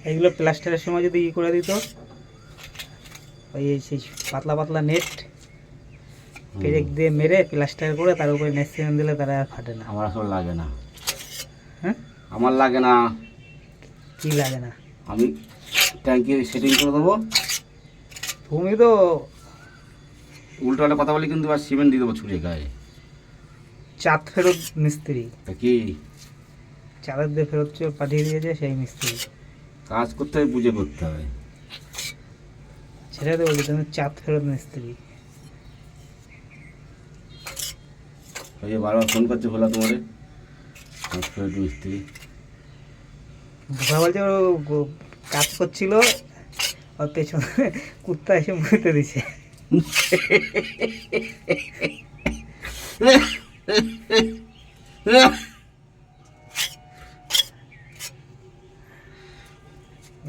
এইগুলো প্লাস্টারের সময় যদি ই করে দিত, ওই সেই পাতলা পাতলা নেট পেরেক দিয়ে মেরে প্লাস্টার করে তার উপরে নেট সিমেন্ট দিলে তারা আর ফাটে না। আমার আসলে লাগে না। হ্যাঁ, আমার লাগে না। কি লাগে না? আমি ট্যাঙ্কি সেটিং করে দেবো। তুমি তো উল্টো পাল্টা কথা বলি কিন্তু আর সিমেন্ট দিয়ে দেবো ছুঁড়ে গায়ে। চাঁদ ফেরত মিস্ত্রি, তা কি চাঁদের দিয়ে ফেরত পাঠিয়ে দিয়েছে সেই মিস্ত্রি। কাজ করতে হবে, বুঝে করতে হবে। সেটাই তো বলছি, তুমি চাঁদ ফেরত মিস্ত্রি। ওই যে বারবার ফোন করছে ভোলা তোমারে, কাজ ফেরত মিস্ত্রি। ভোলা বলছে ও কাজ করছিল, ওর পেছনে কুত্তা এসে মুতে দিছে।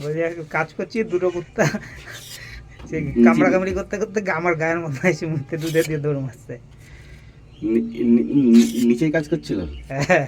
বলছে কাজ করছি, দুটো কুত্তা সে কামড়া কামড়ি করতে করতে আমার গায়ের মধ্যে এসে মুতে দুধে দিয়ে দৌড় মারছে। নিচেই কাজ করছিল। হ্যাঁ।